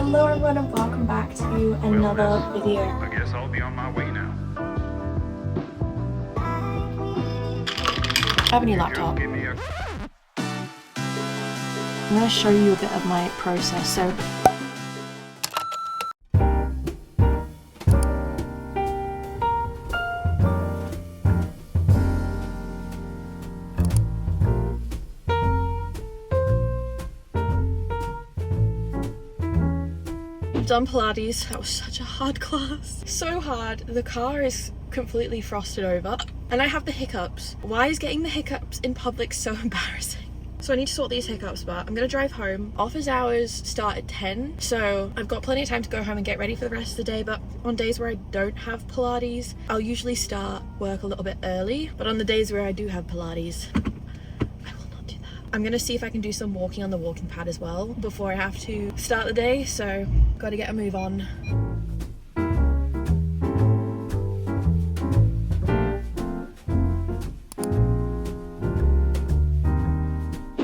Hello everyone and welcome back to another video. I guess I'll be on my way now. I have a new laptop. I'm going to show you a bit of my process. So I've done Pilates. That was such a hard class. So hard. The car is completely frosted over and I have the hiccups. Why is getting the hiccups in public so embarrassing? So I need to sort these hiccups, but I'm gonna drive home. Office hours start at 10, so I've got plenty of time to go home and get ready for the rest of the day. But on days where I don't have Pilates, I'll usually start work a little bit early. But on the days where I do have Pilates, I will not do that. I'm gonna see if I can do some walking on the walking pad as well before I have to start the day, so gotta get a move on.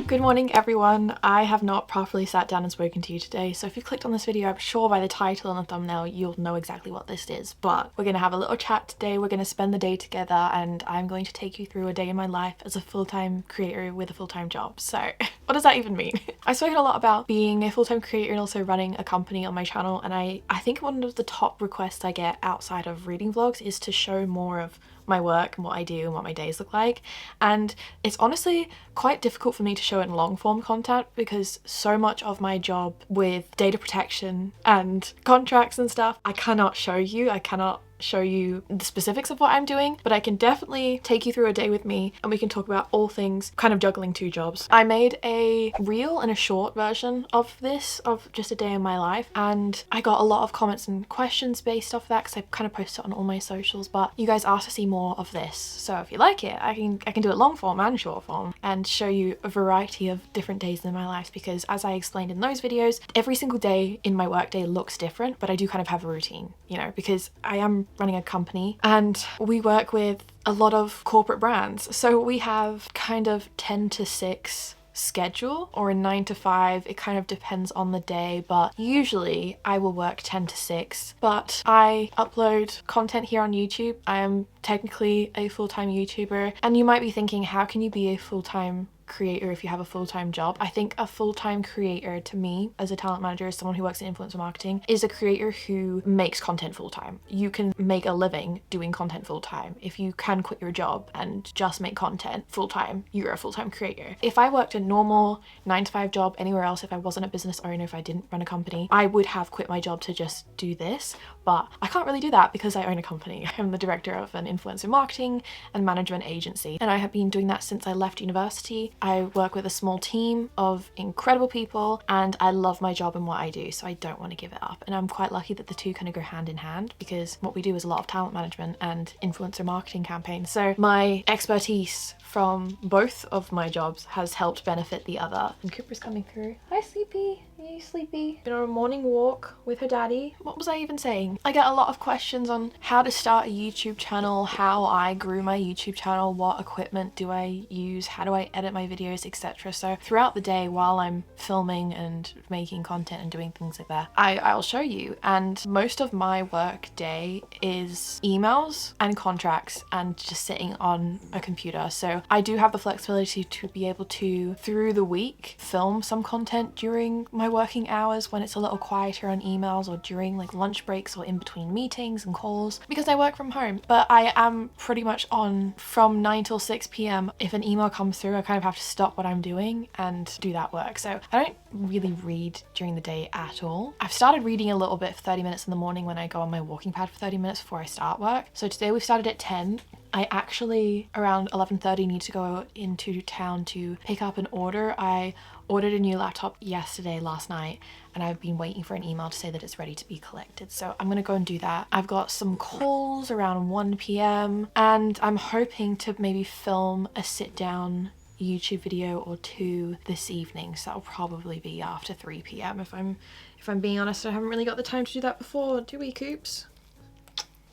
Good morning everyone. I have not properly sat down and spoken to you today, so if you clicked on this video, I'm sure by the title and the thumbnail you'll know exactly what this is. But we're gonna have a little chat today, we're gonna spend the day together, and I'm going to take you through a day in my life as a full-time creator with a full-time job. So what does that even mean? I've spoken a lot about being a full-time creator and also running a company on my channel, and I think one of the top requests I get outside of reading vlogs is to show more of my work and what I do and what my days look like. And it's honestly quite difficult for me to show it in long form content because so much of my job with data protection and contracts and stuff, I cannot show you. I cannot show you the specifics of what I'm doing, but I can definitely take you through a day with me and we can talk about all things kind of juggling two jobs. I made a reel and a short version of this, of just a day in my life, and I got a lot of comments and questions based off that because I kind of posted it on all my socials, but you guys asked to see more of this. So if you like it, I can do it long form and short form and show you a variety of different days in my life, because as I explained in those videos, every single day in my work day looks different, but I do kind of have a routine, you know, because I am running a company and we work with a lot of corporate brands. So we have kind of 10 to 6 schedule or a 9 to 5. It kind of depends on the day, but usually I will work 10 to 6. But I upload content here on YouTube. I am technically a full-time YouTuber, and you might be thinking, how can you be a full-time creator if you have a full-time job? I think a full-time creator to me as a talent manager, as someone who works in influencer marketing, is a creator who makes content full-time. You can make a living doing content full-time. If you can quit your job and just make content full-time, you're a full-time creator. If I worked a normal 9 to 5 job anywhere else, if I wasn't a business owner, if I didn't run a company, I would have quit my job to just do this, but I can't really do that because I own a company. I'm the director of an influencer marketing and management agency, and I have been doing that since I left university. I work with a small team of incredible people and I love my job and what I do, so I don't want to give it up. And I'm quite lucky that the two kind of go hand in hand, because what we do is a lot of talent management and influencer marketing campaigns. So my expertise from both of my jobs has helped benefit the other. And Cooper's coming through. Hi Sleepy. Are you sleepy? Been on a morning walk with her daddy. What was I even saying? I get a lot of questions on how to start a YouTube channel, how I grew my YouTube channel, what equipment do I use, how do I edit my videos, etc. So throughout the day while I'm filming and making content and doing things like that, I'll show you. And most of my work day is emails and contracts and just sitting on a computer. So I do have the flexibility to be able to, through the week, film some content during my working hours when it's a little quieter on emails, or during like lunch breaks or in between meetings and calls, because I work from home. But I am pretty much on from 9 till 6 p.m. If an email comes through, I kind of have to stop what I'm doing and do that work. So I don't really read during the day at all. I've started reading a little bit for 30 minutes in the morning when I go on my walking pad for 30 minutes before I start work. So today we started at 10. I actually around 11:30 need to go into town to pick up an order. I ordered a new laptop last night, and I've been waiting for an email to say that it's ready to be collected. So I'm gonna go and do that. I've got some calls around 1 p.m. and I'm hoping to maybe film a sit down YouTube video or 2 this evening. So that'll probably be after 3 p.m. If I'm being honest. I haven't really got the time to do that before, do we, Coops?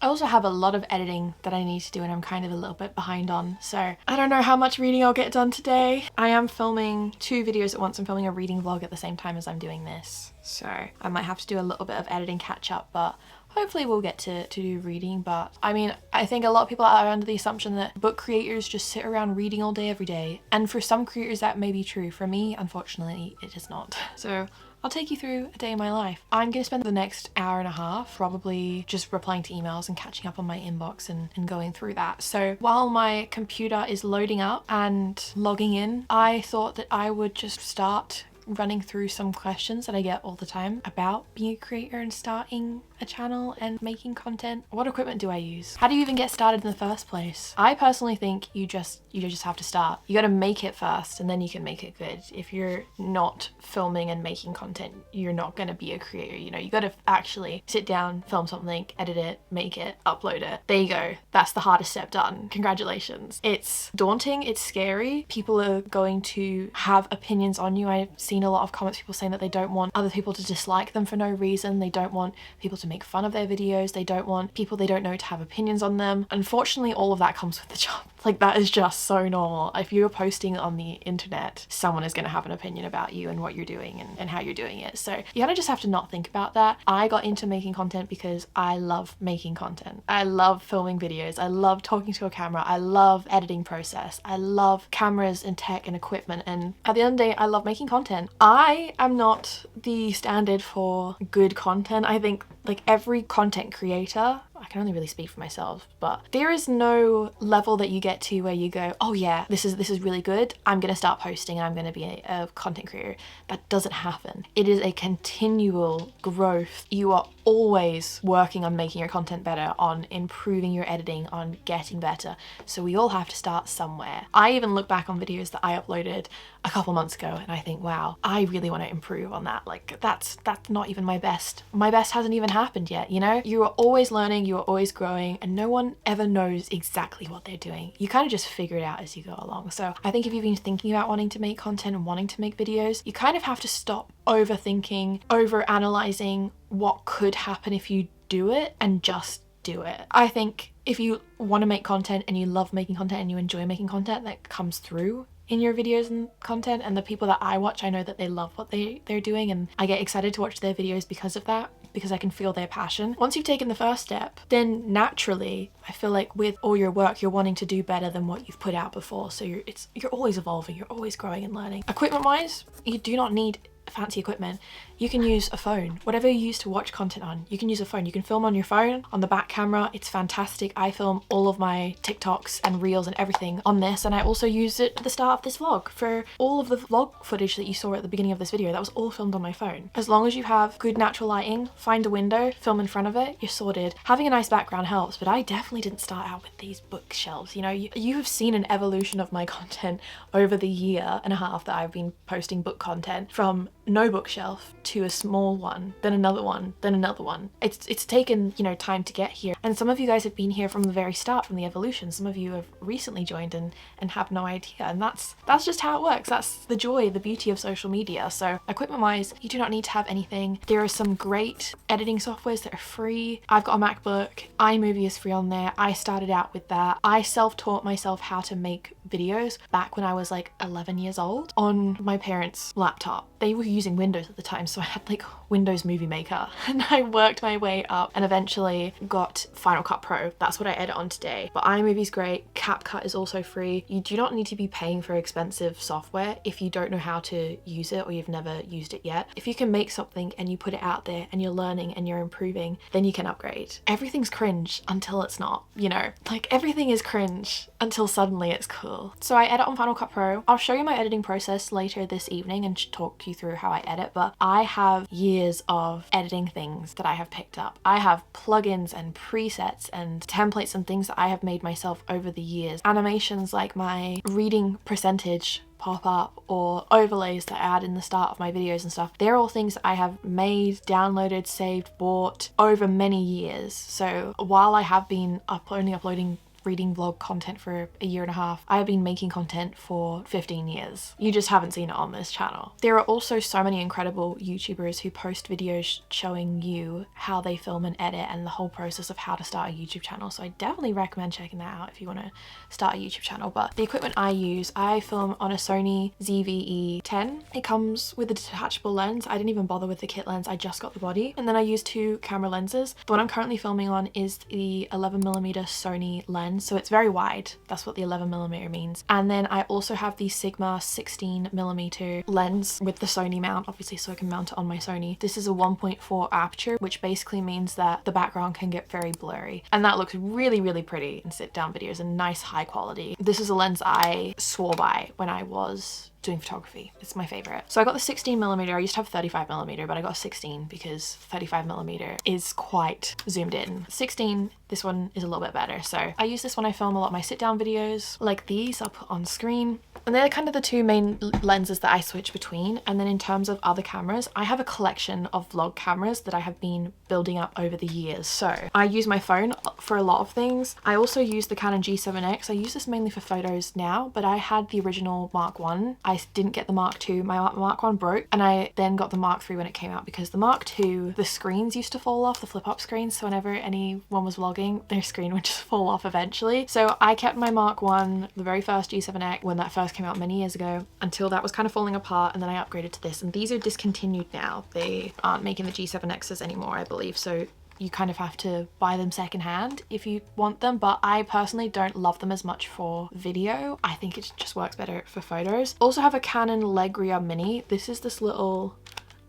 I also have a lot of editing that I need to do and I'm kind of a little bit behind on, so I don't know how much reading I'll get done today. I am filming 2 videos at once. I'm filming a reading vlog at the same time as I'm doing this, so I might have to do a little bit of editing catch up, but hopefully we'll get to do reading. But I mean, I think a lot of people are under the assumption that book creators just sit around reading all day every day, and for some creators that may be true. For me, unfortunately, it is not. So I'll take you through a day in my life. I'm gonna spend the next hour and a half probably just replying to emails and catching up on my inbox and going through that. So while my computer is loading up and logging in, I thought that I would just start running through some questions that I get all the time about being a creator and starting a channel and making content. What equipment do I use? How do you even get started in the first place? I personally think you just have to start. You gotta make it first and then you can make it good. If you're not filming and making content, you're not gonna be a creator. You know, you gotta actually sit down, film something, edit it, make it, upload it. There you go. That's the hardest step done. Congratulations. It's daunting, it's scary. People are going to have opinions on you. I've seen a lot of comments, people saying that they don't want other people to dislike them for no reason. They don't want people to make fun of their videos. They don't want people they don't know to have opinions on them. Unfortunately, all of that comes with the job. Like, that is just so normal. If you're posting on the internet, someone is going to have an opinion about you and what you're doing and how you're doing it. So you kind of just have to not think about that. I got into making content because I love making content. I love filming videos. I love talking to a camera. I love editing process. I love cameras and tech and equipment. And at the end of the day, I love making content. I am not the standard for good content. I think like every content creator, I can only really speak for myself, but there is no level that you get to where you go, oh yeah, this is really good, I'm gonna start posting and I'm gonna be a content creator. That doesn't happen. It is a continual growth. You are always working on making your content better, on improving your editing, on getting better. So we all have to start somewhere. I even look back on videos that I uploaded a couple months ago and I think, wow, I really want to improve on that. Like that's not even my best. My best hasn't even happened yet, you know? You are always learning, you are always growing, and no one ever knows exactly what they're doing. You kind of just figure it out as you go along. So I think if you've been thinking about wanting to make content and wanting to make videos, you kind of have to stop overthinking, over-analyzing what could happen if you do it and just do it. I think if you want to make content and you love making content and you enjoy making content, that comes through in your videos and content. And the people that I watch, I know that they love what they're doing, and I get excited to watch their videos because of that, because I can feel their passion. Once you've taken the first step, then naturally I feel like with all your work you're wanting to do better than what you've put out before. So you're always evolving, you're always growing and learning. Equipment wise, you do not need fancy equipment. You can use a phone. Whatever you use to watch content on, you can use a phone. You can film on your phone, on the back camera. It's fantastic. I film all of my TikToks and reels and everything on this, and I also used it at the start of this vlog. For all of the vlog footage that you saw at the beginning of this video, that was all filmed on my phone. As long as you have good natural lighting, find a window, film in front of it, you're sorted. Having a nice background helps, but I definitely didn't start out with these bookshelves. You know, you have seen an evolution of my content over the year and a half that I've been posting book content, from no bookshelf to a small one, then another one, then another one. It's taken, you know, time to get here. And some of you guys have been here from the very start, from the evolution. Some of you have recently joined and have no idea. And that's just how it works. That's the joy, the beauty of social media. So equipment wise, you do not need to have anything. There are some great editing softwares that are free. I've got a MacBook. iMovie is free on there. I started out with that. I self-taught myself how to make videos back when I was like 11 years old on my parents' laptop. They were using Windows at the time, so I had like Windows Movie Maker, and I worked my way up and eventually got Final Cut Pro. That's what I edit on today. But iMovie's great. CapCut is also free. You do not need to be paying for expensive software if you don't know how to use it or you've never used it yet. If you can make something and you put it out there and you're learning and you're improving, then you can upgrade. Everything's cringe until it's not, you know? Like, everything is cringe until suddenly it's cool. So I edit on Final Cut Pro. I'll show you my editing process later this evening and talk you through how I edit, but I have years of editing things that I have picked up. I have plugins and presets and templates and things that I have made myself over the years. Animations like my reading percentage pop up, or overlays that I add in the start of my videos and stuff. They're all things I have made, downloaded, saved, bought over many years. So while I have been uploading reading vlog content for a year and a half. I have been making content for 15 years. You just haven't seen it on this channel. There are also so many incredible YouTubers who post videos showing you how they film and edit and the whole process of how to start a YouTube channel. So I definitely recommend checking that out if you want to start a YouTube channel. But the equipment I use, I film on a Sony ZV-E10. It comes with a detachable lens. I didn't even bother with the kit lens. I just got the body. And then I use 2 camera lenses. The one I'm currently filming on is the 11mm Sony lens. So it's very wide. That's what the 11mm means. And then I also have the Sigma 16mm lens with the Sony mount, obviously, so I can mount it on my Sony. This is a 1.4 aperture, which basically means that the background can get very blurry. And that looks really, really pretty in sit-down videos and nice high quality. This is a lens I swore by when I was doing photography. It's my favorite. So I got the 16mm. I used to have 35mm, but I got 16 because 35mm is quite zoomed in. 16, this one is a little bit better. So I use this when I film a lot of my sit down videos like these I'll put on screen. And they're kind of the 2 main lenses that I switch between. And then in terms of other cameras, I have a collection of vlog cameras that I have been building up over the years. So I use my phone for a lot of things. I also use the Canon G7X. I use this mainly for photos now, but I had the original Mark 1. I didn't get the Mark II. My Mark 1 broke, and I then got the Mark 3 when it came out because the Mark II, the screens used to fall off, the flip up screens. So whenever anyone was vlogging, their screen would just fall off eventually. So I kept my Mark 1, the very first G7X, when that first came out many years ago, until that was kind of falling apart, and then I upgraded to this. And these are discontinued now. They aren't making the G7Xs anymore, I believe. So you kind of have to buy them secondhand if you want them, but I personally don't love them as much for video. I think it just works better for photos. Also have a Canon Legria Mini. This is this little,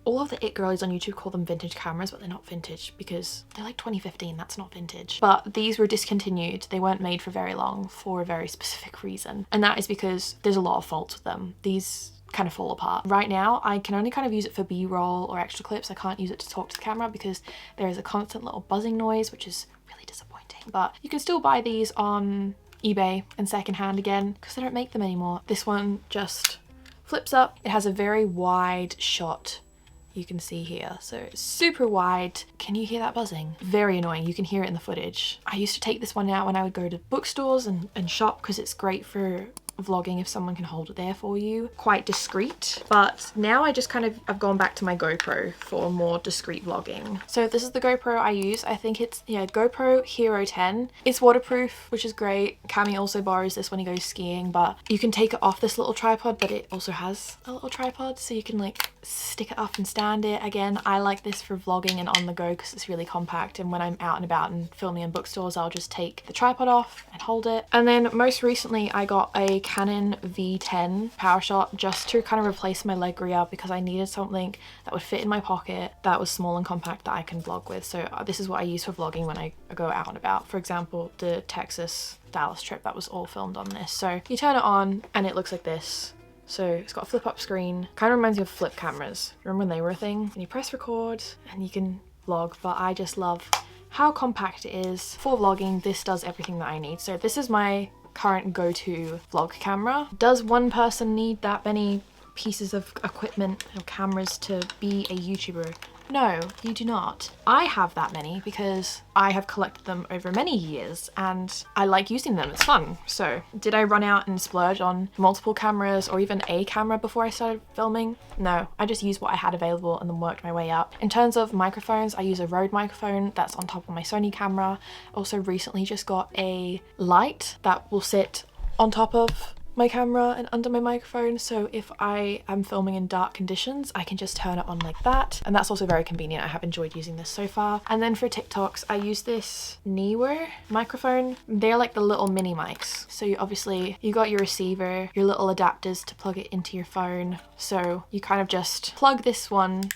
all of the it girlies on YouTube call them vintage cameras, but they're not vintage because they're like 2015. That's not vintage. But these were discontinued. They weren't made for very long for a very specific reason. And that is because there's a lot of faults with them. These kind of fall apart. Right now, I can only kind of use it for B-roll or extra clips. I can't use it to talk to the camera because there is a constant little buzzing noise, which is really disappointing. But you can still buy these on eBay and secondhand again because they don't make them anymore. This one just flips up. It has a very wide shot. You can see here, so it's super wide. Can you hear that buzzing? Very annoying. You can hear it in the footage. I used to take this one out when I would go to bookstores and shop because it's great for vlogging if someone can hold it there for you. Quite discreet. But now I just kind of, I've gone back to my GoPro for more discreet vlogging. So this is the GoPro I use. I think it's, yeah, GoPro Hero 10. It's waterproof, which is great. Cami also borrows this when he goes skiing, but you can take it off this little tripod, but it also has a little tripod, so you can like stick it up and stand it. Again, I like this for vlogging and on the go because it's really compact, and when I'm out and about and filming in bookstores, I'll just take the tripod off and hold it. And then most recently I got a Canon V10 PowerShot just to kind of replace my Legria because I needed something that would fit in my pocket that was small and compact that I can vlog with. So this is what I use for vlogging when I go out and about. For example, the Dallas trip, that was all filmed on this. So you turn it on and it looks like this. So it's got a flip up screen. Kind of reminds me of flip cameras. Remember when they were a thing? And you press record and you can vlog, but I just love how compact it is. For vlogging, this does everything that I need. So this is my current go-to vlog camera. Does one person need that many pieces of equipment or cameras to be a YouTuber? No, you do not. I have that many because I have collected them over many years and I like using them. It's fun. So did I run out and splurge on multiple cameras or even a camera before I started filming? No, I just used what I had available and then worked my way up. In terms of microphones, I use a Rode microphone that's on top of my Sony camera. Also recently just got a light that will sit on top of my camera and under my microphone, so if I am filming in dark conditions I can just turn it on like that, and that's also very convenient. I have enjoyed using this so far. And then for TikToks I use this Neewer microphone. They're like the little mini mics, so you got your receiver, your little adapters to plug it into your phone, so you kind of just plug this one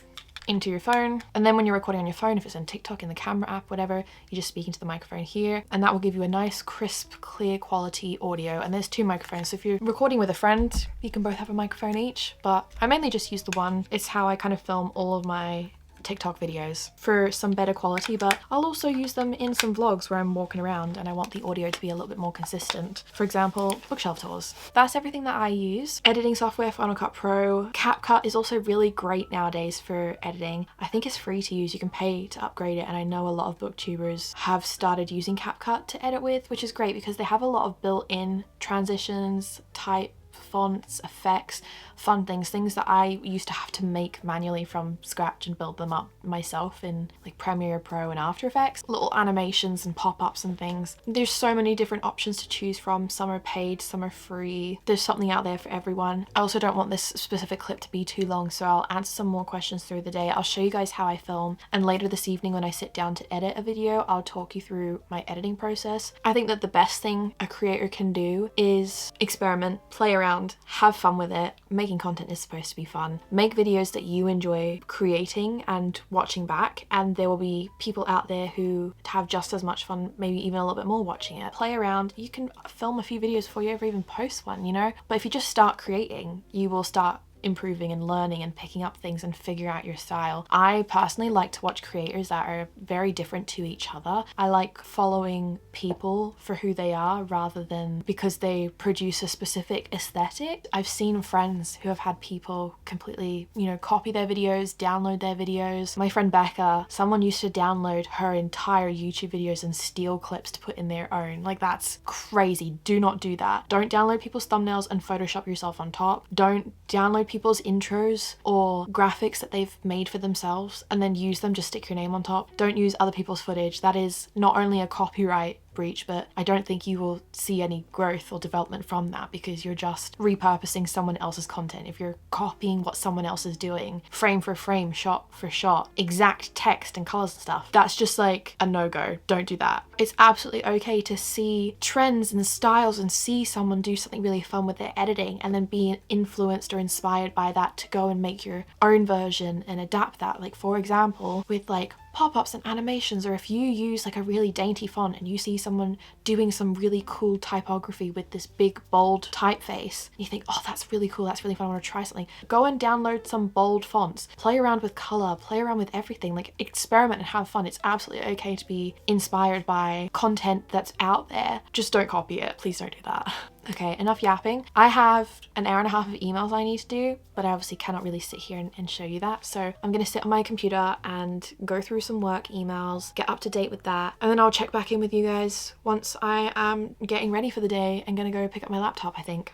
into your phone, and then when you're recording on your phone, if it's on TikTok, in the camera app, whatever, you just speak into the microphone here, and that will give you a nice crisp clear quality audio. And there's 2 microphones, so if you're recording with a friend you can both have a microphone each, but I mainly just use the one. It's how I kind of film all of my TikTok videos for some better quality, but I'll also use them in some vlogs where I'm walking around and I want the audio to be a little bit more consistent. For example, bookshelf tours. That's everything that I use. Editing software, Final Cut Pro. CapCut is also really great nowadays for editing. I think it's free to use. You can pay to upgrade it, and I know a lot of booktubers have started using CapCut to edit with, which is great because they have a lot of built-in transitions, type, fonts, effects, fun things that I used to have to make manually from scratch and build them up myself in like Premiere Pro and After Effects. Little animations and pop-ups and things. There's so many different options to choose from. Some are paid, some are free. There's something out there for everyone. I also don't want this specific clip to be too long, so I'll answer some more questions through the day. I'll show you guys how I film, and later this evening when I sit down to edit a video, I'll talk you through my editing process. I think that the best thing a creator can do is experiment, play around, have fun with it. Making content is supposed to be fun. Make videos that you enjoy creating and watching back, and there will be people out there who have just as much fun, maybe even a little bit more watching it. Play around. You can film a few videos before you ever even post one, you know? But if you just start creating, you will start improving and learning and picking up things and figure out your style. I personally like to watch creators that are very different to each other. I like following people for who they are rather than because they produce a specific aesthetic. I've seen friends who have had people completely, you know, copy their videos, download their videos. My friend Becca, someone used to download her entire YouTube videos and steal clips to put in their own. Like, that's crazy. Do not do that. Don't download people's thumbnails and Photoshop yourself on top. Don't download people's intros or graphics that they've made for themselves and then use them, just stick your name on top. Don't use other people's footage. That is not only a copyright breach, but I don't think you will see any growth or development from that because you're just repurposing someone else's content. If you're copying what someone else is doing, frame for frame, shot for shot, exact text and colors and stuff, that's just like a no-go. Don't do that. It's absolutely okay to see trends and styles and see someone do something really fun with their editing and then be influenced or inspired by that to go and make your own version and adapt that. Like, for example, with like pop-ups and animations, or if you use like a really dainty font and you see someone doing some really cool typography with this big bold typeface, and you think, oh, that's really cool, that's really fun, I want to try something. Go and download some bold fonts, play around with color, play around with everything, like experiment and have fun. It's absolutely okay to be inspired by content that's out there. Just don't copy it. Please don't do that. Okay, enough yapping. I have an hour and a half of emails I need to do, but I obviously cannot really sit here and show you that. So I'm gonna sit on my computer and go through some work emails, get up to date with that, and then I'll check back in with you guys once I am getting ready for the day and gonna go pick up my laptop, I think.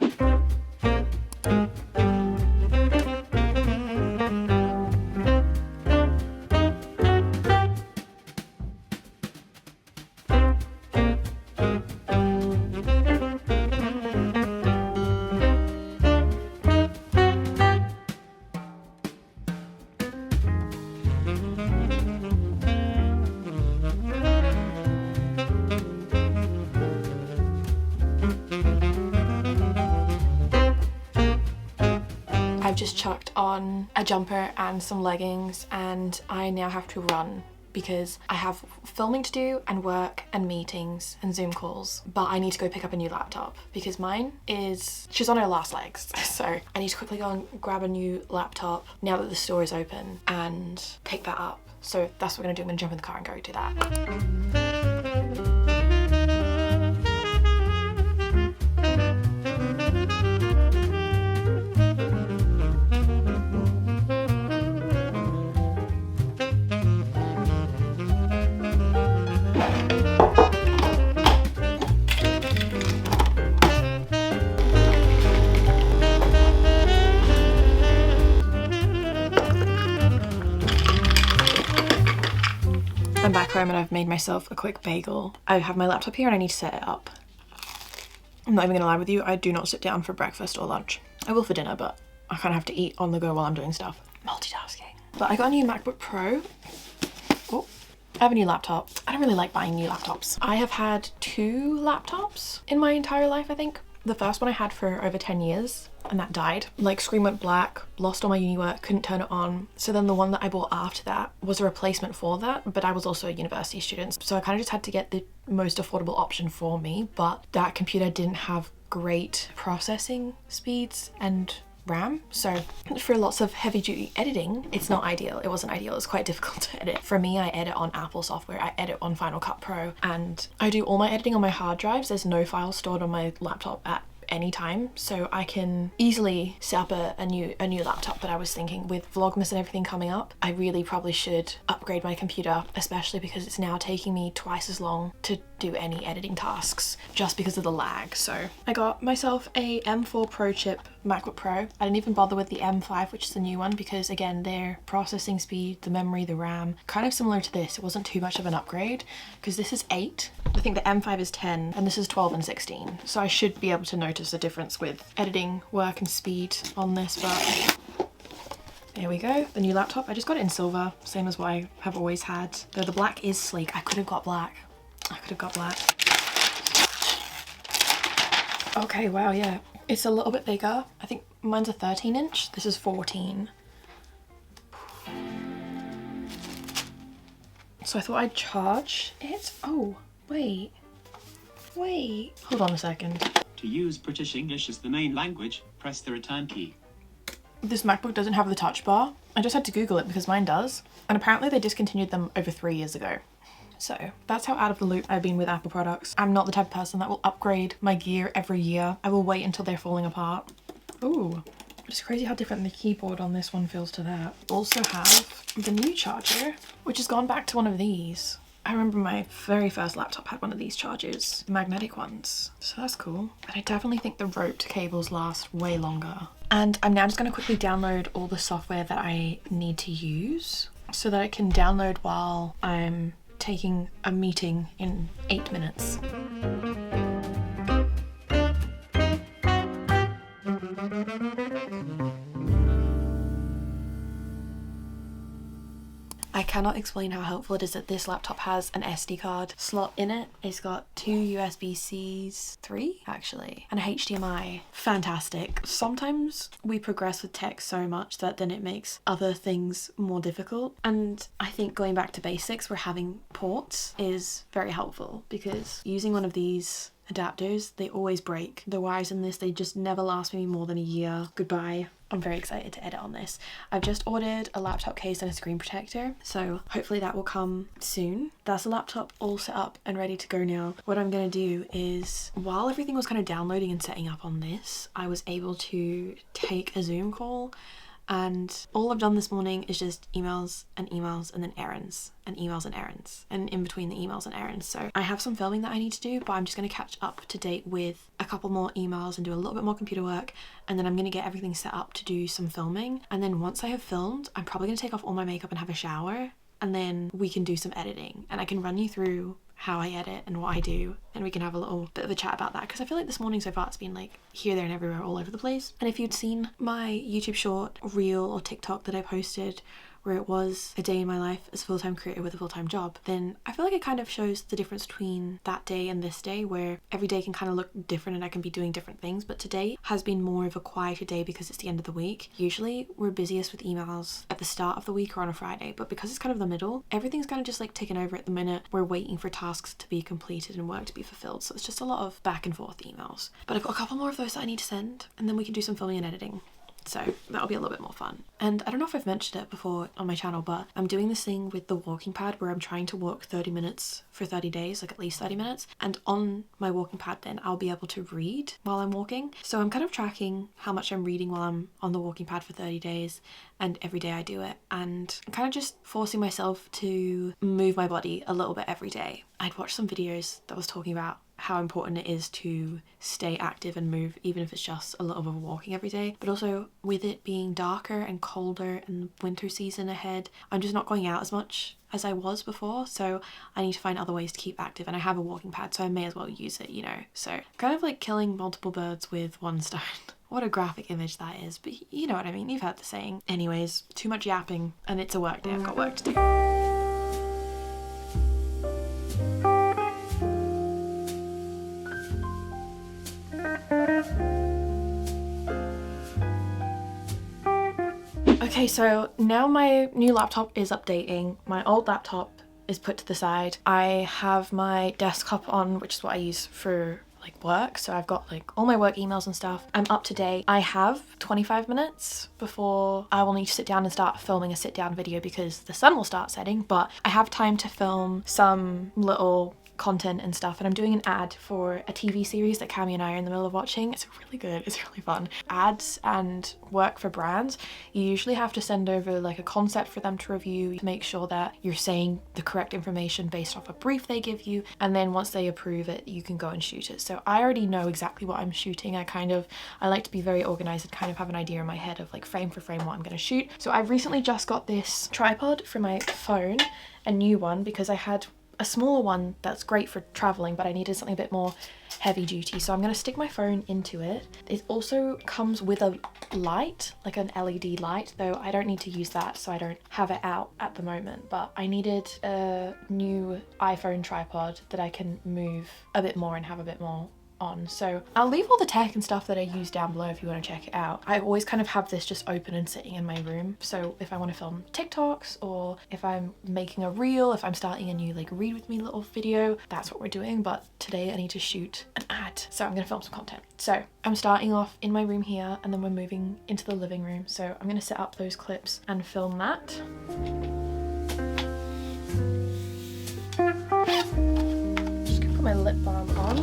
I've just chucked on a jumper and some leggings and I now have to run because I have filming to do and work and meetings and Zoom calls, but I need to go pick up a new laptop because mine is, she's on her last legs. So I need to quickly go and grab a new laptop now that the store is open and pick that up. So that's what we're gonna do. I'm gonna jump in the car and go do that. I'm back home and I've made myself a quick bagel. I have my laptop here and I need to set it up. I'm not even gonna lie with you, I do not sit down for breakfast or lunch. I will for dinner, but I kind of have to eat on the go while I'm doing stuff. Multitasking. But I got a new MacBook Pro. Oh, I have a new laptop. I don't really like buying new laptops. I have had 2 laptops in my entire life, I think. The first one I had for over 10 years and that died. Like, screen went black, lost all my uni work, couldn't turn it on. So then the one that I bought after that was a replacement for that, but I was also a university student. So I kind of just had to get the most affordable option for me, but that computer didn't have great processing speeds and RAM. So for lots of heavy duty editing, it's not ideal. It wasn't ideal. It was quite difficult to edit. For me, I edit on Apple software. I edit on Final Cut Pro, and I do all my editing on my hard drives. There's no files stored on my laptop at any time, so I can easily set up a new laptop. But I was thinking, with Vlogmas and everything coming up, I really probably should upgrade my computer, especially because it's now taking me twice as long to do any editing tasks just because of the lag. So I got myself a M4 Pro chip MacBook Pro. I didn't even bother with the M5, which is the new one, because again, their processing speed, the memory, the RAM, kind of similar to this. It wasn't too much of an upgrade because this is 8. I think the M5 is 10 and this is 12 and 16. So I should be able to notice a difference with editing work and speed on this, but there we go. The new laptop, I just got it in silver, same as what I have always had. Though the black is sleek. I could have got black. I could have got black. Okay, wow, yeah. It's a little bit bigger. I think mine's a 13-inch. This is 14. So I thought I'd charge it. Oh, wait. Hold on a second. To use British English as the main language, press the return key. This MacBook doesn't have the touch bar. I just had to Google it because mine does. And apparently they discontinued them over 3 years ago. So that's how out of the loop I've been with Apple products. I'm not the type of person that will upgrade my gear every year. I will wait until they're falling apart. Ooh, it's crazy how different the keyboard on this one feels to that. Also have the new charger, which has gone back to one of these. I remember my very first laptop had one of these chargers, magnetic ones. So that's cool. But I definitely think the roped cables last way longer. And I'm now just going to quickly download all the software that I need to use so that I can download while I'm taking a meeting in 8 minutes. I cannot explain how helpful it is that this laptop has an SD card slot in it. It's got 2 USB-Cs, 3 actually, and a HDMI. Fantastic. Sometimes we progress with tech so much that then it makes other things more difficult. And I think going back to basics where having ports is very helpful, because using one of these adapters, they always break. The wires in this, they just never last me more than a year. Goodbye. I'm very excited to edit on this. I've just ordered a laptop case and a screen protector, so hopefully that will come soon. That's the laptop all set up and ready to go now. What I'm gonna do is, while everything was kind of downloading and setting up on this, I was able to take a Zoom call, and all I've done this morning is just emails and then errands and emails and errands, and in between the emails and errands. So I have some filming that I need to do, but I'm just going to catch up to date with a couple more emails and do a little bit more computer work, and then I'm going to get everything set up to do some filming. And then once I have filmed, I'm probably going to take off all my makeup and have a shower, and then we can do some editing, and I can run you through how I edit and what I do, and we can have a little bit of a chat about that, because I feel like this morning so far it's been like here, there and everywhere, all over the place. And if you'd seen my YouTube short, reel or TikTok that I posted where it was a day in my life as a full-time creator with a full-time job, then I feel like it kind of shows the difference between that day and this day, where every day can kind of look different and I can be doing different things. But today has been more of a quieter day because it's the end of the week. Usually we're busiest with emails at the start of the week or on a Friday, but because it's kind of the middle, everything's kind of just like ticking over at the minute. We're waiting for tasks to be completed and work to be fulfilled, so it's just a lot of back and forth emails. But I've got a couple more of those that I need to send, and then we can do some filming and editing. So that'll be a little bit more fun. And I don't know if I've mentioned it before on my channel, but I'm doing this thing with the walking pad where I'm trying to walk 30 minutes for 30 days, like at least 30 minutes. And on my walking pad then I'll be able to read while I'm walking. So I'm kind of tracking how much I'm reading while I'm on the walking pad for 30 days, and every day I do it. And I'm kind of just forcing myself to move my body a little bit every day. I'd watched some videos that was talking about how important it is to stay active and move, even if it's just a little bit of walking every day. But also with it being darker and colder and winter season ahead, I'm just not going out as much as I was before, so I need to find other ways to keep active, and I have a walking pad, so I may as well use it, you know. So kind of like killing multiple birds with one stone. What a graphic image that is, but you know what I mean, you've heard the saying. Anyways, too much yapping, and it's a work day, I've got work to do. Okay, so now my new laptop is updating. My old laptop is put to the side. I have my desktop on, which is what I use for like work. So I've got like all my work emails and stuff. I'm up to date. I have 25 minutes before I will need to sit down and start filming a sit down video because the sun will start setting, but I have time to film some little content and stuff, and I'm doing an ad for a TV series that Cammy and I are in the middle of watching. It's really good, it's really fun. Ads and work for brands, you usually have to send over like a concept for them to review, to make sure that you're saying the correct information based off a brief they give you, and then once they approve it, you can go and shoot it. So I already know exactly what I'm shooting. I like to be very organized and kind of have an idea in my head of like frame for frame what I'm going to shoot. So I've recently just got this tripod for my phone, a new one, because I had a smaller one that's great for traveling, but I needed something a bit more heavy duty. So I'm going to stick my phone into it. It also comes with a light, like an LED light, though I don't need to use that, so I don't have it out at the moment. But I needed a new iPhone tripod that I can move a bit more and have a bit more on. So I'll leave all the tech and stuff that I use down below if you want to check it out. I always kind of have this just open and sitting in my room, so if I want to film TikToks, or if I'm making a reel, if I'm starting a new like read with me little video, that's what we're doing. But today I need to shoot an ad, so I'm gonna film some content. So I'm starting off in my room here, and then we're moving into the living room, so I'm gonna set up those clips and film that. Just gonna put my lip balm on.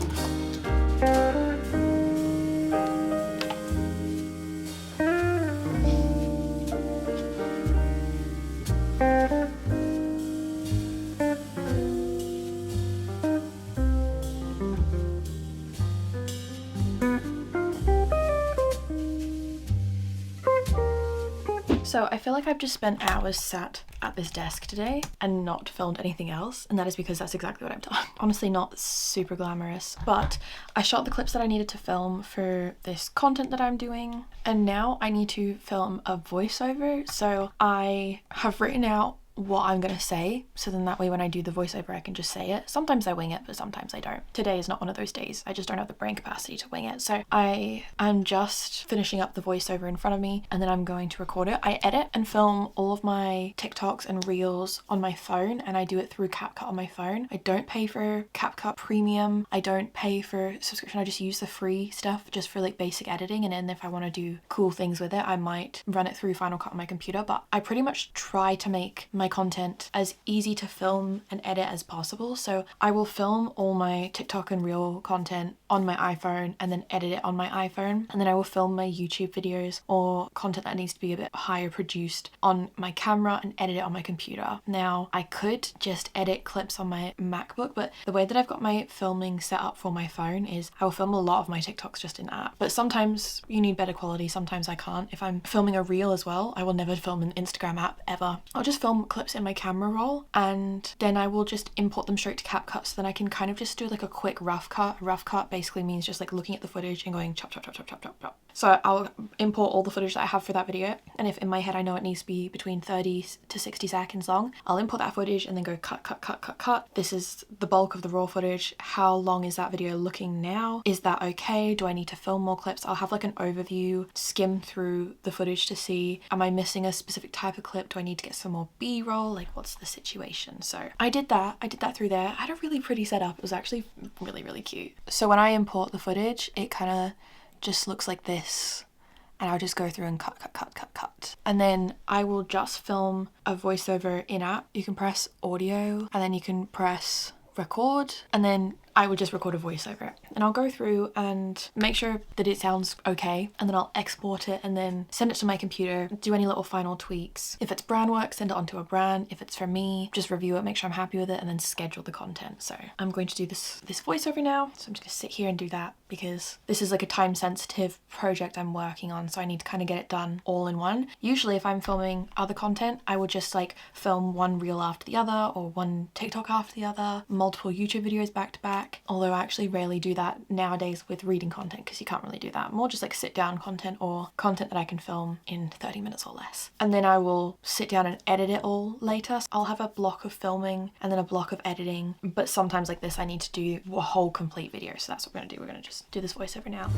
So I feel like I've just spent hours sat at this desk today and not filmed anything else, and that is because that's exactly what I've done. Honestly, not super glamorous, but I shot the clips that I needed to film for this content that I'm doing, and now I need to film a voiceover. So I have written out what I'm gonna say, so then that way when I do the voiceover I can just say it. Sometimes I wing it, but sometimes I don't. Today is not one of those days. I just don't have the brain capacity to wing it. So I'm just finishing up the voiceover in front of me, and then I'm going to record it. I edit and film all of my TikToks and reels on my phone, and I do it through CapCut on my phone. I don't pay for CapCut Premium. I don't pay for subscription. I just use the free stuff just for like basic editing, and then if I want to do cool things with it, I might run it through Final Cut on my computer. But I pretty much try to make my content as easy to film and edit as possible. So I will film all my TikTok and reel content on my iPhone and then edit it on my iPhone, and then I will film my YouTube videos or content that needs to be a bit higher produced on my camera and edit it on my computer. Now I could just edit clips on my MacBook, but the way that I've got my filming set up for my phone is I will film a lot of my TikToks just in app, but sometimes you need better quality, sometimes I can't. If I'm filming a reel as well, I will never film an Instagram app ever. I'll just film clips in my camera roll, and then I will just import them straight to CapCut, so then I can kind of just do like a quick rough cut. Rough cut basically means just like looking at the footage and going chop chop chop chop chop chop chop. So I'll import all the footage that I have for that video, and if in my head I know it needs to be between 30 to 60 seconds long, I'll import that footage and then go cut cut cut cut cut. This is the bulk of the raw footage. How long is that video looking now? Is that okay? Do I need to film more clips? I'll have like an overview, skim through the footage to see, am I missing a specific type of clip? Do I need to get some more B-roll? Like, what's the situation? So I did that through there. I had a really pretty setup. It was actually really, really cute. So when I import the footage, it kind of just looks like this, and I'll just go through and cut, cut, cut, cut, cut. And then I will just film a voiceover in app. You can press audio, and then you can press record, and then I would just record a voiceover, and I'll go through and make sure that it sounds okay, and then I'll export it and then send it to my computer, do any little final tweaks. If it's brand work, send it onto a brand. If it's for me, just review it, make sure I'm happy with it, and then schedule the content. So I'm going to do this voiceover now. So I'm just gonna sit here and do that because this is like a time sensitive project I'm working on, so I need to kind of get it done all in one. Usually if I'm filming other content, I would just like film one reel after the other or one TikTok after the other, multiple YouTube videos back to back. Although I actually rarely do that nowadays with reading content because you can't really do that. More just like sit down content or content that I can film in 30 minutes or less. And then I will sit down and edit it all later. So I'll have a block of filming and then a block of editing. But sometimes like this, I need to do a whole complete video. So that's what we're gonna do. We're gonna just do this voiceover now.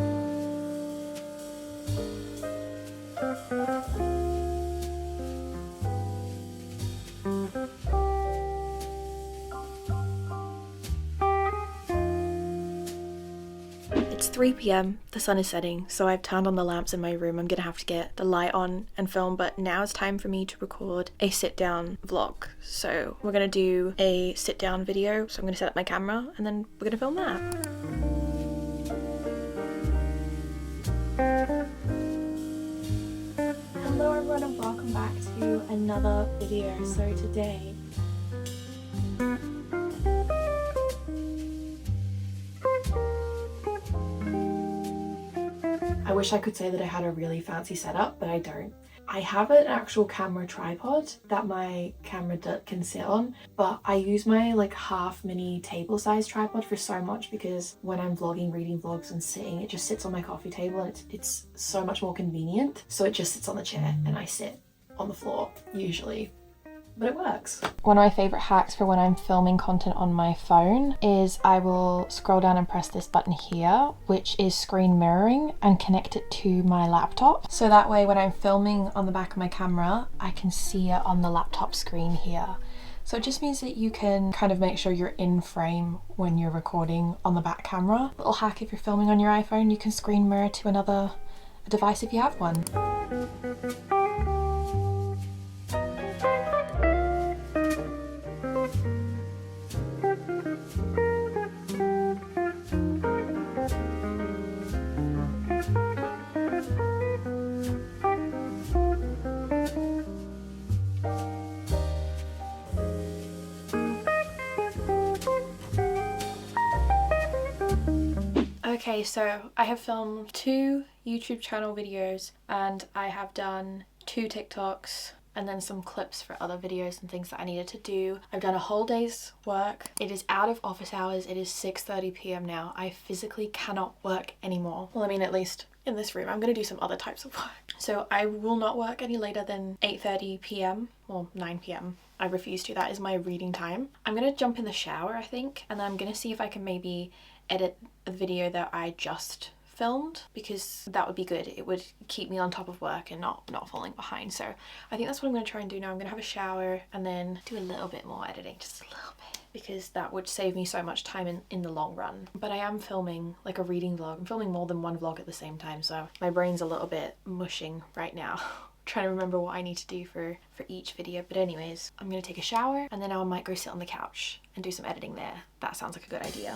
It's 3 p.m, the sun is setting, so I've turned on the lamps in my room. I'm gonna have to get the light on and film, but now it's time for me to record a sit down vlog. So we're gonna do a sit down video, so I'm gonna set up my camera and then we're gonna film that. Hello everyone and welcome back to another video. So today I wish I could say that I had a really fancy setup, but I don't. I have an actual camera tripod that my camera can sit on, but I use my like half mini table size tripod for so much because when I'm vlogging, reading vlogs and sitting, it just sits on my coffee table and it's so much more convenient. So it just sits on the chair and I sit on the floor usually. But it works. One of my favourite hacks for when I'm filming content on my phone is I will scroll down and press this button here, which is screen mirroring, and connect it to my laptop. So that way when I'm filming on the back of my camera, I can see it on the laptop screen here. So it just means that you can kind of make sure you're in frame when you're recording on the back camera. Little hack: if you're filming on your iPhone, you can screen mirror to another device if you have one. Okay, so I have filmed 2 YouTube channel videos and I have done 2 TikToks and then some clips for other videos and things that I needed to do. I've done a whole day's work. It is out of office hours. It is 6:30 p.m. now. I physically cannot work anymore. Well, I mean, at least in this room. I'm gonna do some other types of work. So I will not work any later than 8:30 p.m. or 9 p.m. I refuse to. That is my reading time. I'm gonna jump in the shower, I think, and then I'm gonna see if I can maybe edit a video that I just filmed, because that would be good. It would keep me on top of work and not falling behind. So I think that's what I'm going to try and do now. I'm going to have a shower and then do a little bit more editing, just a little bit, because that would save me so much time in the long run. But I am filming like a reading vlog. I'm filming more than one vlog at the same time, so my brain's a little bit mushing right now. Trying to remember what I need to do for each video. But anyways, I'm going to take a shower and then I might go sit on the couch and do some editing there. That sounds like a good idea.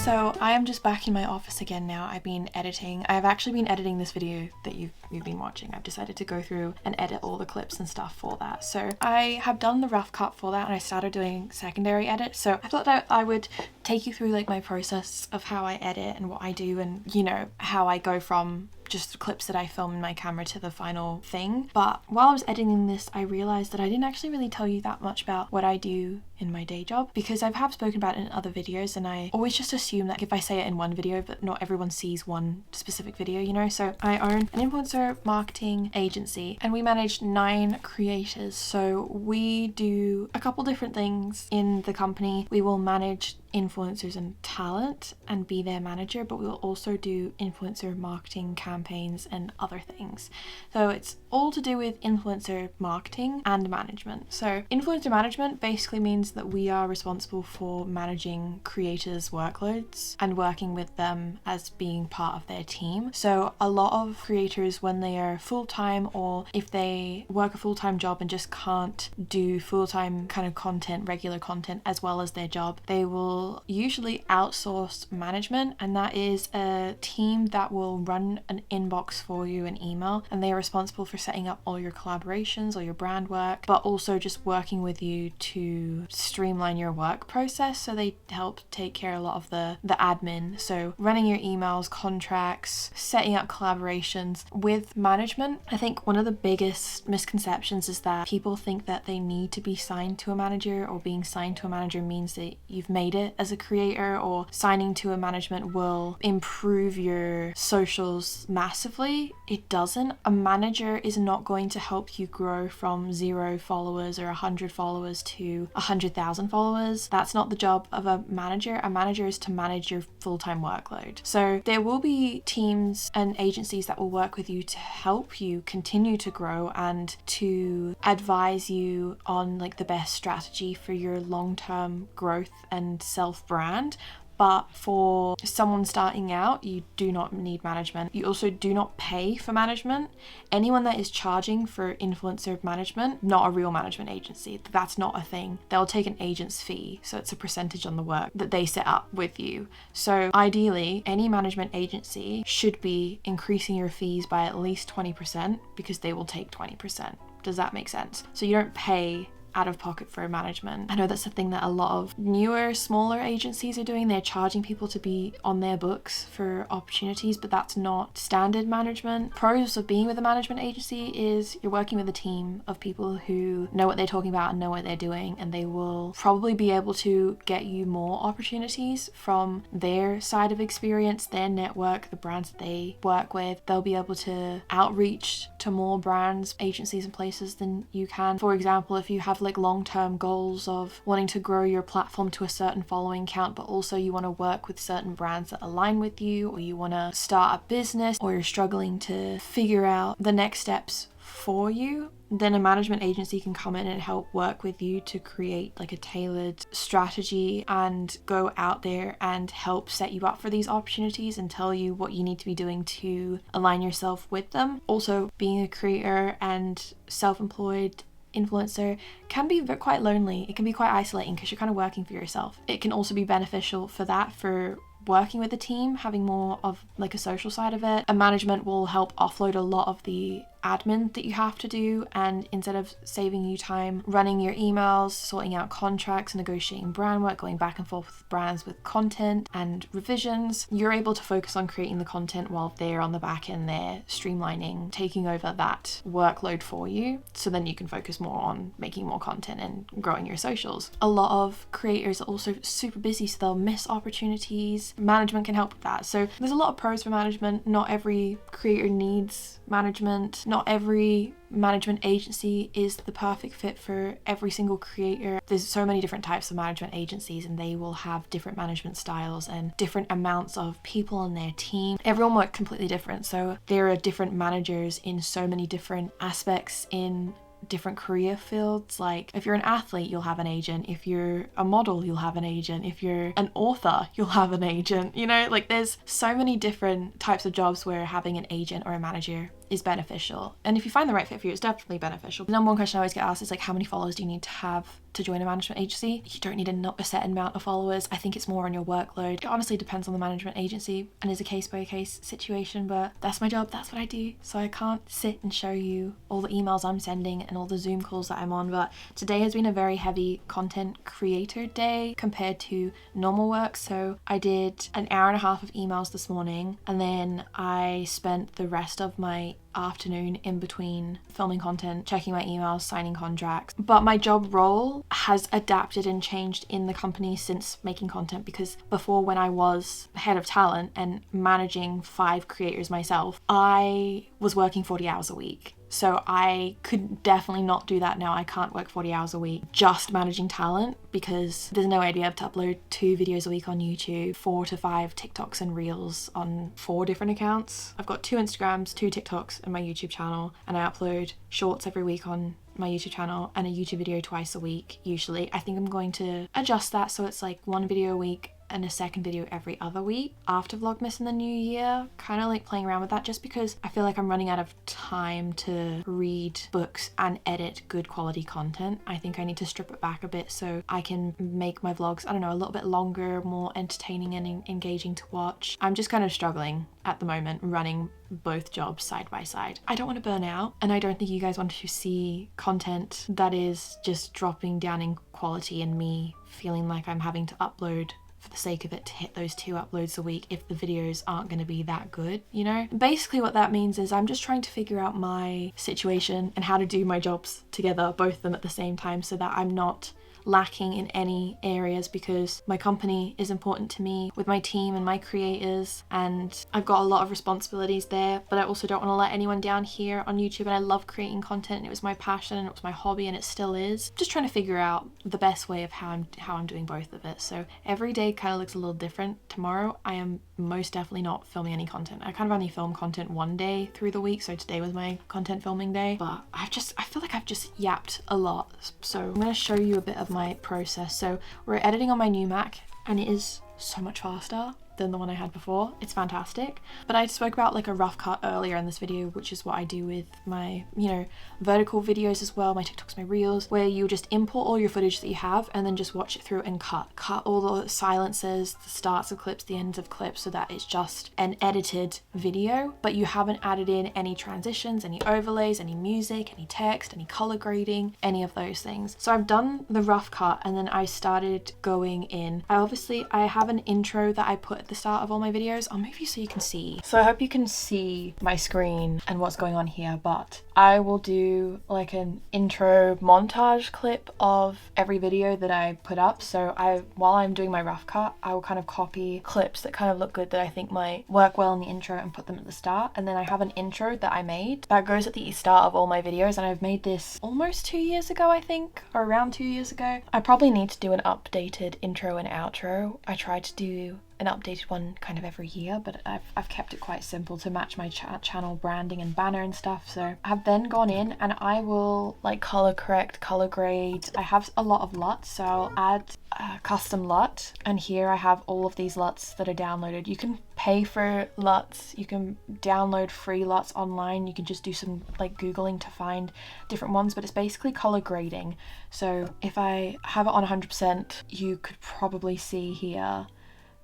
So I am just back in my office again now. I've been editing. I've actually been editing this video that you've been watching. I've decided to go through and edit all the clips and stuff for that. So I have done the rough cut for that and I started doing secondary edits. So I thought that I would take you through like my process of how I edit and what I do, and you know, how I go from just the clips that I film in my camera to the final thing. But while I was editing this, I realized that I didn't actually really tell you that much about what I do in my day job, because I have spoken about it in other videos and I always just assume that if I say it in one video, but not everyone sees one specific video, you know. So I own an influencer marketing agency and we manage 9 creators. So we do a couple different things in the company. We will manage influencers and talent and be their manager, but we will also do influencer marketing campaigns and other things. So it's all to do with influencer marketing and management. So influencer management basically means that we are responsible for managing creators' workloads and working with them as being part of their team. So a lot of creators, when they are full-time, or if they work a full-time job and just can't do full-time kind of content, regular content as well as their job, they will usually outsource management, and that is a team that will run an inbox for you, an email, and they are responsible for setting up all your collaborations or your brand work, but also just working with you to streamline your work process. So they help take care of a lot of the admin. So running your emails, contracts, setting up collaborations with management. I think one of the biggest misconceptions is that people think that they need to be signed to a manager, or being signed to a manager means that you've made it as a creator, or signing to a management will improve your socials massively. It doesn't. A manager is not going to help you grow from 0 followers or 100 followers to 100,000 followers. That's not the job of a manager. A manager is to manage your full-time workload. So there will be teams and agencies that will work with you to help you continue to grow and to advise you on like the best strategy for your long-term growth and self-brand. But for someone starting out, you do not need management. You also do not pay for management. Anyone that is charging for influencer management, not a real management agency. That's not a thing. They'll take an agent's fee. So it's a percentage on the work that they set up with you. So ideally, any management agency should be increasing your fees by at least 20% because they will take 20%. Does that make sense? So you don't pay out of pocket for management. I know that's the thing that a lot of newer, smaller agencies are doing. They're charging people to be on their books for opportunities, but that's not standard management. Pros of being with a management agency is you're working with a team of people who know what they're talking about and know what they're doing, and they will probably be able to get you more opportunities from their side of experience, their network, the brands that they work with. They'll be able to outreach to more brands, agencies, and places than you can. For example, if you have like long-term goals of wanting to grow your platform to a certain following count, but also you want to work with certain brands that align with you, or you want to start a business, or you're struggling to figure out the next steps for you, then a management agency can come in and help work with you to create like a tailored strategy and go out there and help set you up for these opportunities and tell you what you need to be doing to align yourself with them. Also, being a creator and self-employed influencer can be quite lonely. It can be quite isolating because you're kind of working for yourself. It can also be beneficial for that, for working with a team, having more of like a social side of it. A management will help offload a lot of the admin that you have to do, and instead of saving you time running your emails, sorting out contracts, negotiating brand work, going back and forth with brands with content and revisions, you're able to focus on creating the content while they're on the back end there streamlining, taking over that workload for you, so then you can focus more on making more content and growing your socials. A lot of creators are also super busy, so they'll miss opportunities. Management can help with that. So there's a lot of pros for management. Not every creator needs management. Not every management agency is the perfect fit for every single creator. There's so many different types of management agencies, and they will have different management styles and different amounts of people on their team. Everyone works completely different, so there are different managers in so many different aspects in different career fields. Like if you're an athlete, you'll have an agent. If you're a model, you'll have an agent. If you're an author, you'll have an agent. You know, like there's so many different types of jobs where having an agent or a manager is beneficial. And if you find the right fit for you, it's definitely beneficial. The number one question I always get asked is like, how many followers do you need to have to join a management agency? You don't need a set amount of followers. I think it's more on your workload. It honestly depends on the management agency and is a case-by-case situation, but that's my job, that's what I do. So I can't sit and show you all the emails I'm sending and all the Zoom calls that I'm on, but today has been a very heavy content creator day compared to normal work. So I did an hour and a half of emails this morning, and then I spent the rest of my afternoon in between filming content, checking my emails, signing contracts. But my job role has adapted and changed in the company since making content, because before, when I was head of talent and managing 5 creators myself, I was working 40 hours a week. So I could definitely not do that now. I can't work 40 hours a week just managing talent, because there's no way I'd be able to upload 2 videos a week on YouTube, 4 to 5 TikToks and Reels on 4 different accounts. I've got 2 Instagrams, 2 TikToks and my YouTube channel, and I upload shorts every week on my YouTube channel and a YouTube video twice a week usually. I think I'm going to adjust that so it's like 1 video a week and a second video every other week after Vlogmas in the new year. Kind of like playing around with that just because I feel like I'm running out of time to read books and edit good quality content. I think I need to strip it back a bit so I can make my vlogs, I don't know, a little bit longer, more entertaining and engaging to watch. I'm just kind of struggling at the moment running both jobs side by side. I don't want to burn out, and I don't think you guys want to see content that is just dropping down in quality and me feeling like I'm having to upload for the sake of it to hit those 2 uploads a week if the videos aren't going to be that good, you know? Basically what that means is I'm just trying to figure out my situation and how to do my jobs together, both of them at the same time, so that I'm not lacking in any areas, because my company is important to me with my team and my creators, and I've got a lot of responsibilities there, but I also don't want to let anyone down here on YouTube, and I love creating content and it was my passion and it was my hobby and it still is. Just trying to figure out the best way of how I'm doing both of it. So every day kind of looks a little different. Tomorrow I am most definitely not filming any content. I kind of only film content one day through the week, so today was my content filming day, but I feel like I've just yapped a lot. So I'm going to show you a bit of my process. So we're editing on my new Mac and it is so much faster than the one I had before. It's fantastic. But I spoke about like a rough cut earlier in this video, which is what I do with my, you know, vertical videos as well, my TikToks, my reels, where you just import all your footage that you have and then just watch it through and cut all the silences, the starts of clips, the ends of clips, so that it's just an edited video, but you haven't added in any transitions, any overlays, any music, any text, any color grading, any of those things. So I've done the rough cut and then I started going in. I have an intro that I put at the start of all my videos. I'll move you so you can see. So I hope you can see my screen and what's going on here, but I will do like an intro montage clip of every video that I put up. So while I'm doing my rough cut, I will kind of copy clips that kind of look good that I think might work well in the intro and put them at the start. And then I have an intro that I made that goes at the start of all my videos, and I've made this almost 2 years ago, I think, or around 2 years ago. I probably need to do an updated intro and outro. I try to do an updated one kind of every year, but I've kept it quite simple to match my channel branding and banner and stuff. So I've then gone in and I will like color correct, color grade. I have a lot of LUTs, so I'll add a custom LUT, and here I have all of these LUTs that are downloaded. You can pay for LUTs, you can download free LUTs online, you can just do some like Googling to find different ones, but it's basically color grading. So if I have it on 100%, you could probably see here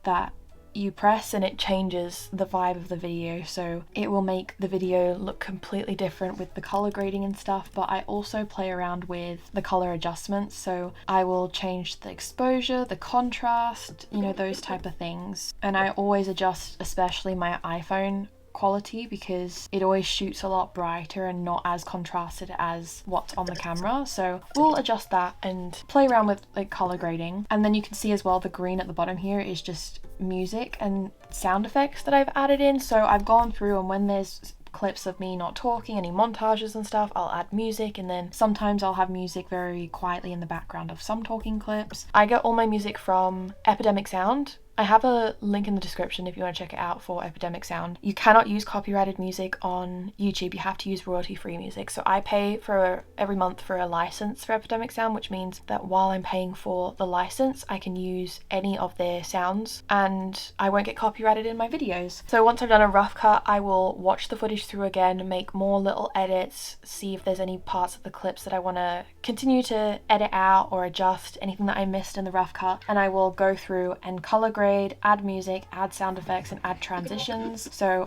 that you press and it changes the vibe of the video, so it will make the video look completely different with the color grading and stuff. But I also play around with the color adjustments, so I will change the exposure, the contrast, you know, those type of things. And I always adjust especially my iPhone quality because it always shoots a lot brighter and not as contrasted as what's on the camera. So we'll adjust that and play around with like color grading. And then you can see as well the green at the bottom here is just music and sound effects that I've added in. So I've gone through, and when there's clips of me not talking, any montages and stuff, I'll add music, and then sometimes I'll have music very quietly in the background of some talking clips. I get all my music from Epidemic Sound. I have a link in the description if you want to check it out for Epidemic Sound. You cannot use copyrighted music on YouTube, you have to use royalty-free music. So I pay for every month for a license for Epidemic Sound, which means that while I'm paying for the license, I can use any of their sounds and I won't get copyrighted in my videos. So once I've done a rough cut, I will watch the footage through again, make more little edits, see if there's any parts of the clips that I want to continue to edit out or adjust, anything that I missed in the rough cut, and I will go through and color grade, add music, add sound effects, and add transitions. So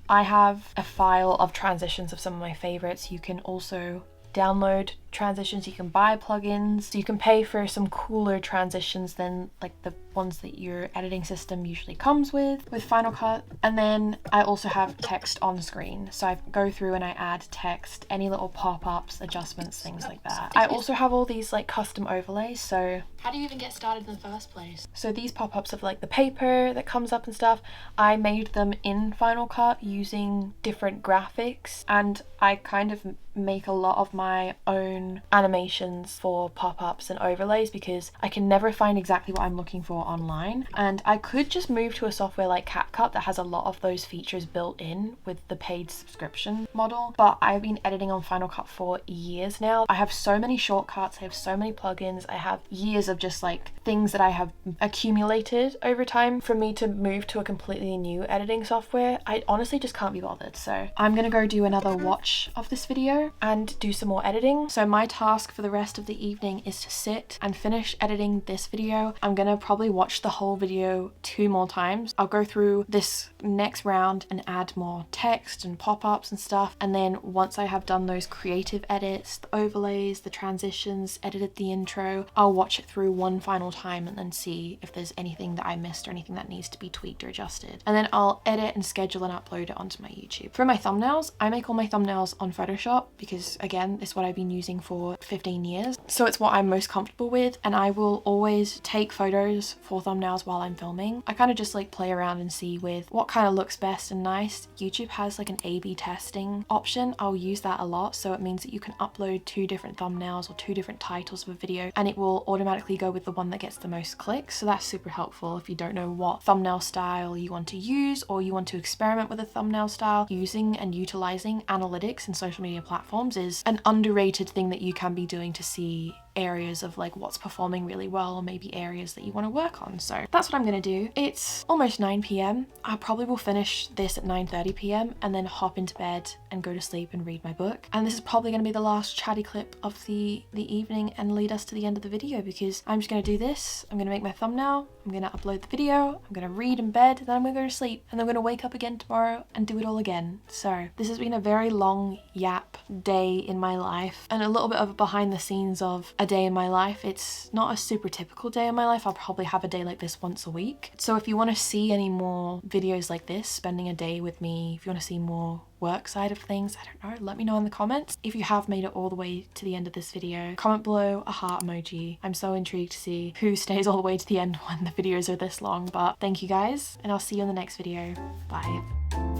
I have a file of transitions of some of my favorites. You can also download transitions, you can buy plugins, you can pay for some cooler transitions than like the ones that your editing system usually comes with Final Cut. And then I also have text on screen, so I go through and I add text, any little pop-ups, adjustments, things like that. I also have all these like custom overlays. So how do you even get started in the first place? So these pop-ups of like the paper that comes up and stuff, I made them in Final Cut using different graphics, and I kind of make a lot of my own animations for pop-ups and overlays because I can never find exactly what I'm looking for online. And I could just move to a software like CapCut that has a lot of those features built in with the paid subscription model, but I've been editing on Final Cut for years now. I have so many shortcuts, I have so many plugins, I have years of just like things that I have accumulated over time. For me to move to a completely new editing software, I honestly just can't be bothered. So I'm gonna go do another watch of this video and do some more editing. So my task for the rest of the evening is to sit and finish editing this video. I'm gonna probably watch the whole video 2 more times. I'll go through this next round and add more text and pop-ups and stuff, and then once I have done those creative edits, the overlays, the transitions, edited the intro, I'll watch it through one final time and then see if there's anything that I missed or anything that needs to be tweaked or adjusted, and then I'll edit and schedule and upload it onto my YouTube. For my thumbnails, I make all my thumbnails on Photoshop because, again, it's what I've been using for 15 years, so it's what I'm most comfortable with, and I will always take photos for thumbnails while I'm filming. I kind of just like play around and see with what kind of looks best and nice. YouTube has like an A/B testing option. I'll use that a lot, so it means that you can upload 2 different thumbnails or 2 different titles of a video and it will automatically go with the one that gets the most clicks. So that's super helpful if you don't know what thumbnail style you want to use, or you want to experiment with a thumbnail style. Using and utilizing analytics in social media platforms is an underrated thing that you can be doing to see areas of like what's performing really well, or maybe areas that you want to work on. So that's what I'm gonna do. It's almost 9 p.m. I probably will finish this at 9:30 p.m. and then hop into bed and go to sleep and read my book. And this is probably gonna be the last chatty clip of the evening and lead us to the end of the video, because I'm just gonna do this. I'm gonna make my thumbnail, I'm gonna upload the video, I'm gonna read in bed, then I'm gonna go to sleep, and then I'm gonna wake up again tomorrow and do it all again. So this has been a very long yap day in my life, and a little bit of a behind the scenes of a day in my life. It's not a super typical day in my life. I'll probably have a day like this once a week. So if you want to see any more videos like this, spending a day with me, if you want to see more work side of things, I don't know, let me know in the comments. If you have made it all the way to the end of this video, comment below a heart emoji. I'm so intrigued to see who stays all the way to the end when the videos are this long. But thank you guys, and I'll see you in the next video. Bye.